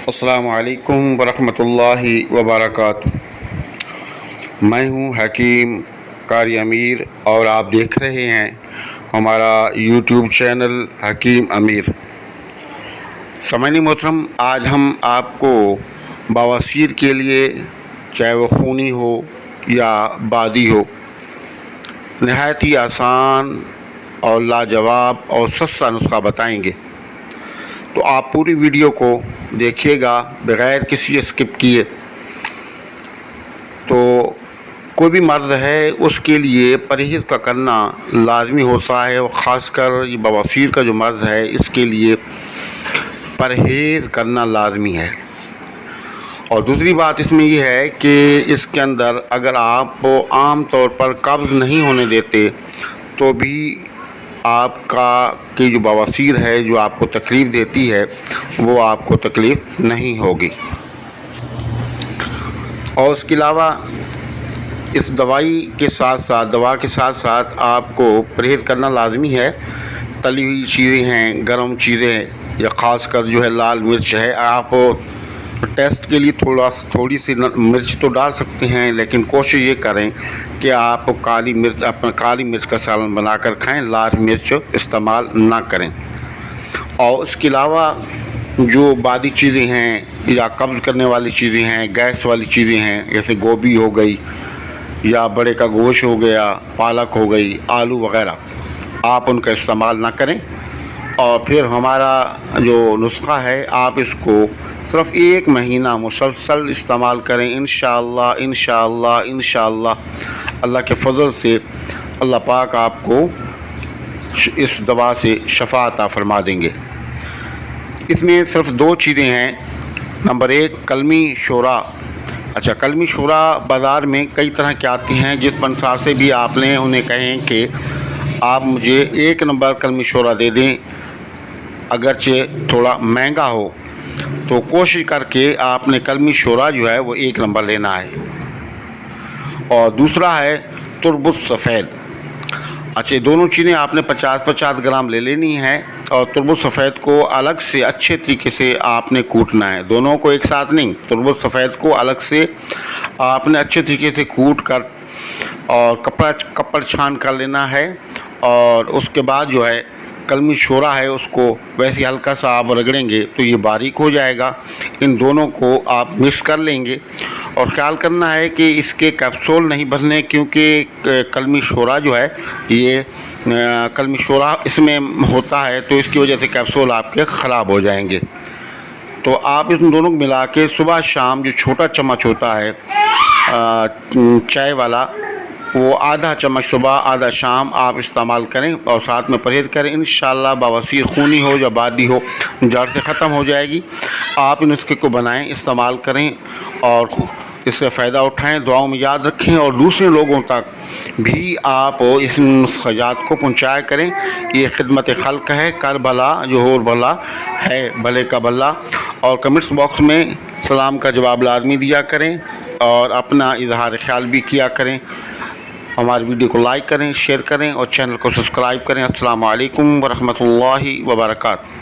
السلام علیکم ورحمۃ اللہ وبرکاتہ۔ میں ہوں حکیم قاری امیر اور آپ دیکھ رہے ہیں ہمارا یوٹیوب چینل حکیم امیر۔ سامعین محترم، آج ہم آپ کو بواسیر کے لیے، چاہے وہ خونی ہو یا بادی ہو، نہایت ہی آسان اور لاجواب اور سستا نسخہ بتائیں گے۔ تو آپ پوری ویڈیو کو دیکھیے گا بغیر کسی اسکپ کیے۔ تو کوئی بھی مرض ہے اس کے لیے پرہیز کا کرنا لازمی ہوتا ہے، اور خاص کر یہ بواسیر کا جو مرض ہے اس کے لیے پرہیز کرنا لازمی ہے۔ اور دوسری بات اس میں یہ ہے کہ اس کے اندر اگر آپ عام طور پر قبض نہیں ہونے دیتے تو بھی آپ کی جو بواسیر ہے جو آپ کو تکلیف دیتی ہے وہ آپ کو تکلیف نہیں ہوگی۔ اور اس کے علاوہ اس دوا کے ساتھ ساتھ آپ کو پرہیز کرنا لازمی ہے۔ تلی ہوئی چیزیں ہیں، گرم چیزیں، یا خاص کر جو ہے لال مرچ ہے، آپ ٹیسٹ کے لیے تھوڑی سی مرچ تو ڈال سکتے ہیں، لیکن کوشش یہ کریں کہ آپ کالی مرچ کا سالن بنا کر کھائیں، لال مرچ استعمال نہ کریں۔ اور اس کے علاوہ جو بادی چیزیں ہیں یا قبض کرنے والی چیزیں ہیں، گیس والی چیزیں ہیں، جیسے گوبھی ہو گئی یا بڑے کا گوشت ہو گیا، پالک ہو گئی، آلو وغیرہ، آپ ان کا استعمال نہ کریں۔ اور پھر ہمارا جو نسخہ ہے آپ اس کو صرف 1 مہینہ مسلسل استعمال کریں، انشاءاللہ اللہ کے فضل سے اللہ پاک آپ کو اس دوا سے شفا عطا فرما دیں گے۔ اس میں صرف 2 چیزیں ہیں۔ نمبر 1 کلمی شورا۔ کلمی شورا بازار میں کئی طرح کے آتی ہیں، جس پنسار سے بھی آپ نے انہیں کہیں کہ آپ مجھے 1 نمبر کلمی شورا دے دیں، اگرچہ تھوڑا مہنگا ہو، تو کوشش کر کے آپ نے کلمی شورا جو ہے وہ 1 نمبر لینا ہے۔ اور دوسرا ہے تربت سفید۔ دونوں چیزیں آپ نے 50 گرام لے لینی ہے، اور تربت سفید کو الگ سے اچھے طریقے سے آپ نے کوٹنا ہے، دونوں کو ایک ساتھ نہیں، تربت سفید کو الگ سے آپ نے اچھے طریقے سے کوٹ کر اور کپڑ چھان کر لینا ہے۔ اور اس کے بعد جو ہے کلمی شورا ہے اس کو ویسے ہلکا سا آپ رگڑیں گے تو یہ باریک ہو جائے گا۔ ان دونوں کو آپ مکس کر لیں گے، اور خیال کرنا ہے کہ اس کے کیپسول نہیں بھرنے، کیونکہ کلمی شورا جو ہے یہ کلمی شورا اس میں ہوتا ہے، تو اس کی وجہ سے کیپسول آپ کے خراب ہو جائیں گے۔ تو آپ ان دونوں کو ملا کے صبح شام جو چھوٹا چمچ ہوتا ہے چائے والا، وہ آدھا چمچ صبح آدھا شام آپ استعمال کریں، اور ساتھ میں پرہیز کریں۔ انشاءاللہ بواسیر خونی ہو یا بادی ہو جڑ سے ختم ہو جائے گی۔ آپ ان نسخے کو بنائیں، استعمال کریں اور اس سے فائدہ اٹھائیں، دعاؤں میں یاد رکھیں، اور دوسرے لوگوں تک بھی آپ اس نسخیات کو پہنچایا کریں۔ یہ خدمت خلق ہے، کر بھلا جو ہو بھلا ہے، بھلے کا بھلا۔ اور کمنٹس باکس میں سلام کا جواب لازمی دیا کریں، اور اپنا اظہار خیال بھی کیا کریں۔ ہماری ویڈیو کو لائک کریں، شیئر کریں، اور چینل کو سبسکرائب کریں۔ السلام علیکم ورحمۃ اللہ وبرکاتہ۔